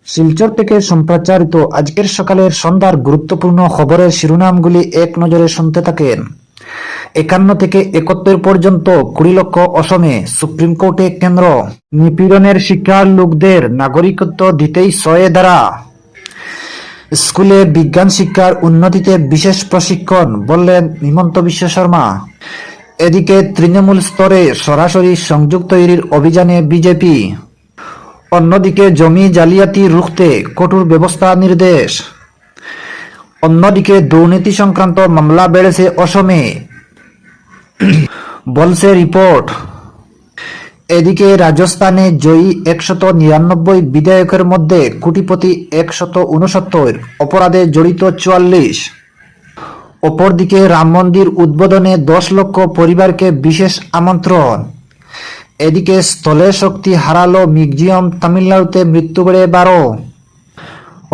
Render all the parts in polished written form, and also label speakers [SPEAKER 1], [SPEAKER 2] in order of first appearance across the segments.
[SPEAKER 1] শিলচর থেকে সম্প্রচারিত আজকের সকালের সন্ধ্যার গুরুত্বপূর্ণ খবরের শিরোনামগুলি এক নজরে শুনতে থাকেন। ৫১ থেকে ৭১ পর্যন্ত ২০ লক্ষ অসমে সুপ্রিম কোর্টে কেন্দ্র নিপীড়নের শিকার লোকদের নাগরিকত্ব দিতেই ৬ ধারা। স্কুলে বিজ্ঞান শিক্ষার উন্নতিতে বিশেষ প্রশিক্ষণ, বললেন হিমন্ত বিশ্ব শর্মা। এদিকে তৃণমূল স্তরে সরাসরি সংযোগ তৈরির অভিযানে বিজেপি। অন্যদিকে জমি জালিয়াতি রুখতে কঠোর ব্যবস্থা নির্দেশ। অন্যদিকে দুর্নীতি সংক্রান্ত মামলা বেড়েছে অসমে, বলছে রিপোর্ট। এদিকে রাজস্থানে জয়ী ১৯৯ বিধায়কের মধ্যে কোটিপতি ১৬৯, অপরাধে জড়িত ৪৪। অপরদিকে রাম মন্দির উদ্বোধনে ১০ লক্ষ পরিবারকে বিশেষ আমন্ত্রণ। এদিকে স্থলে শক্তি হারালো মিউজিয়াম, তামিলনাড়ুতে মৃত্যু বেড়ে ১২।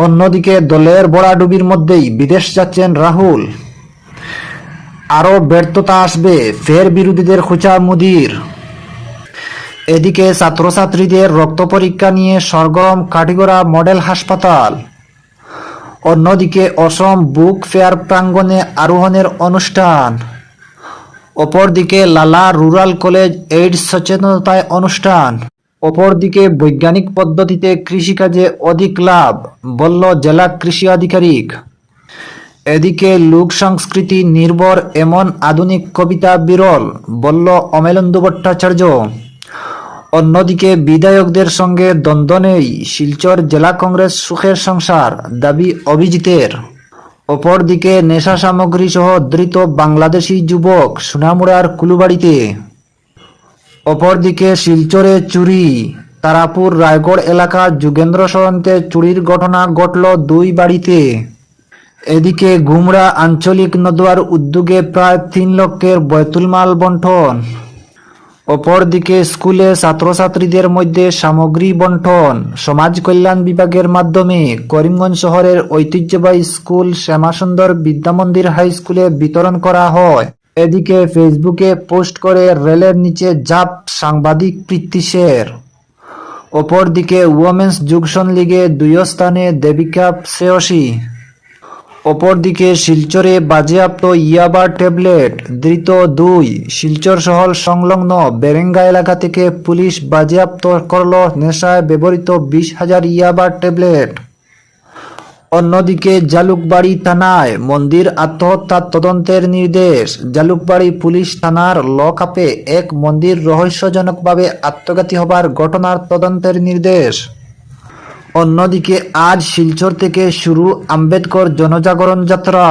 [SPEAKER 1] অন্যদিকে দলের ভরাডুবির মধ্যেই বিদেশ যাচ্ছেন রাহুল। আরও ব্যর্থতা আসবে, ফের বিরোধীদের খোঁচা মোদির। এদিকে ছাত্রছাত্রীদের রক্ত পরীক্ষা নিয়ে সরগরম কাটিগড়া মডেল হাসপাতাল। অন্যদিকে অসম বুক ফেয়ার প্রাঙ্গণে আরোহণের অনুষ্ঠান। অপরদিকে লালা রুরাল কলেজ এইডস সচেতনতায় অনুষ্ঠান। অপরদিকে বৈজ্ঞানিক পদ্ধতিতে কৃষিকাজে অধিক লাভ, বলল জেলা কৃষি আধিকারিক। এদিকে লোক সংস্কৃতি নির্ভর এমন আধুনিক কবিতা বিরল, বলল অমলেন্দু ভট্টাচার্য। অন্যদিকে বিধায়কদের সঙ্গে দ্বন্দ্ব নেই, শিলচর জেলা কংগ্রেস সুখের সংসার, দাবি অভিজিতের। অপরদিকে নেশা সামগ্রী সহ ধৃত বাংলাদেশি যুবক সোনামুড়ার কুলুবাড়িতে। অপরদিকে শিলচরে চুরি, তারাপুর রায়গড় এলাকা যুগেন্দ্র সরন্তে চুরির ঘটনা ঘটল ২ বাড়িতে। এদিকে গুমরা আঞ্চলিক নদওয়ার উদ্যোগে প্রায় ৩ লক্ষের বয়তুলমাল বন্টন। অপরদিকে স্কুলে ছাত্রছাত্রীদের মধ্যে সামগ্রী বন্টন সমাজ কল্যাণ বিভাগের মাধ্যমে করিমগঞ্জ শহরের ঐতিহ্যবাহী স্কুল শ্যামাসুন্দর বিদ্যামন্দির হাই স্কুলে বিতরণ করা হয়। এদিকে ফেসবুকে পোস্ট করে রেলের নিচে ঝাঁপ সাংবাদিক প্রীতি শের। অপরদিকে উইমেন্স জুকশন লিগে ২ স্থানে দেবিকা শ্রেয়সী। অপরদিকে শিলচরে বাজেয়াপ্ত ইয়াবা ট্যাবলেট, ধৃত ২। শিলচর শহর সংলগ্ন বেরেঙ্গা এলাকা থেকে পুলিশ বাজেয়াপ্ত করল নেশায় ব্যবহৃত ২০,০০০ ইয়াবা ট্যাবলেট। অন্যদিকে জালুকবাড়ি থানায় মন্দির আত্মহত্যার তদন্তের নির্দেশ। জালুকবাড়ি পুলিশ থানার লকআপে এক মন্দির রহস্যজনকভাবে আত্মঘাতী হবার ঘটনার তদন্তের নির্দেশ। অন্যদিকে আজ শিলচর থেকে শুরু আম্বেদকর জনজাগরণ যাত্রা।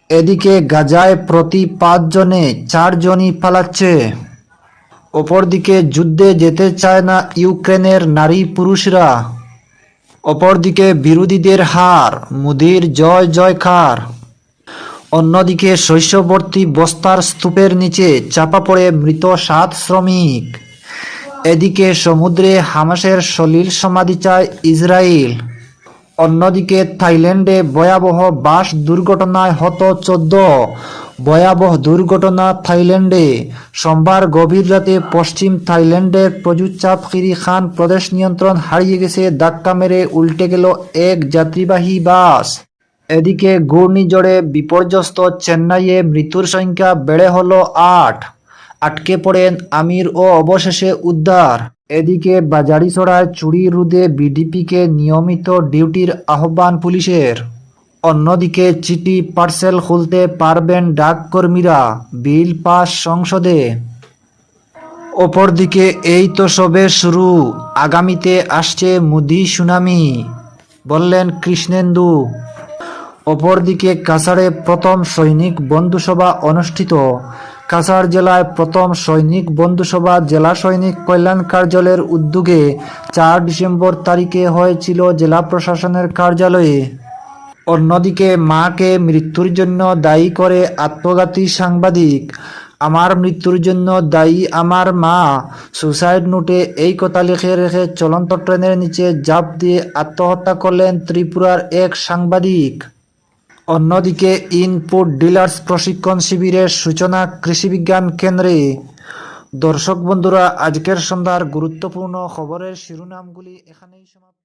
[SPEAKER 1] এদিকে গাজায় প্রতি ৫ জনে ৪ জনই পালাচ্ছে। অপরদিকে যুদ্ধে যেতে চায় না ইউক্রেনের নারী পুরুষরা। অপরদিকে বিরোধীদের হার, মোদির জয় জয়কার। অন্যদিকে শস্যভর্তি বস্তার স্তূপের নিচে চাপা পড়ে মৃত ৭ শ্রমিক। এদিকে সমুদ্রে হামাসের সলিল সমাধি চায় ইসরায়েল। অন্যদিকে থাইল্যান্ডে ভয়াবহ বাস দুর্ঘটনায় হত ১৪। ভয়াবহ দুর্ঘটনা থাইল্যান্ডে। সোমবার গভীর রাতে পশ্চিম থাইল্যান্ডের প্রজুচাপখিরি খান প্রদেশ নিয়ন্ত্রণ হারিয়ে গেছে, ধাক্কা মেরে উল্টে গেল এক যাত্রীবাহী বাস। এদিকে ঘূর্ণিঝড়ে বিপর্যস্ত চেন্নাইয়ে মৃত্যুর সংখ্যা বেড়ে হল ৮। আটকে পড়েন আমির ও অবশেষে উদ্ধার। এদিকে বাজারিছড়ায় চুরি রোধে বিডিপিকে নিয়মিত ডিউটির আহ্বান পুলিশের। অন্যদিকে চিঠি পার্সেল খুলতে পারবেন ডাককর্মীরা, বিল পাস সংসদে। অপরদিকে এই তো সবে শুরু, আগামীতে আসছে মোদি সুনামি, বললেন কৃষ্ণেন্দু। অপরদিকে কাছাড়ে প্রথম সৈনিক বন্ধুসভা অনুষ্ঠিত। কাছাড় জেলায় প্রথম সৈনিক বন্ধুসভা জেলা সৈনিক কল্যাণ কার্যালয়ের উদ্যোগে ৪ ডিসেম্বর তারিখে হয়েছিল জেলা প্রশাসনের কার্যালয়ে। অন্যদিকে মাকে মৃত্যুর জন্য দায়ী করে আত্মঘাতী সাংবাদিক। আমার মৃত্যুর জন্য দায়ী আমার মা, সুসাইড নোটে এই কথা লিখে রেখে চলন্ত ট্রেনের নিচে ঝাঁপ দিয়ে আত্মহত্যা করলেন ত্রিপুরার এক সাংবাদিক। অন্যদিকে ইনপুট ডিলার্স প্রশিক্ষণ শিবিরের সূচনা কৃষি বিজ্ঞান কেন্দ্রে। দর্শক বন্ধুরা, আজকের সন্ধ্যার গুরুত্বপূর্ণ খবরের শিরোনামগুলি এখানেই সমাপ্ত।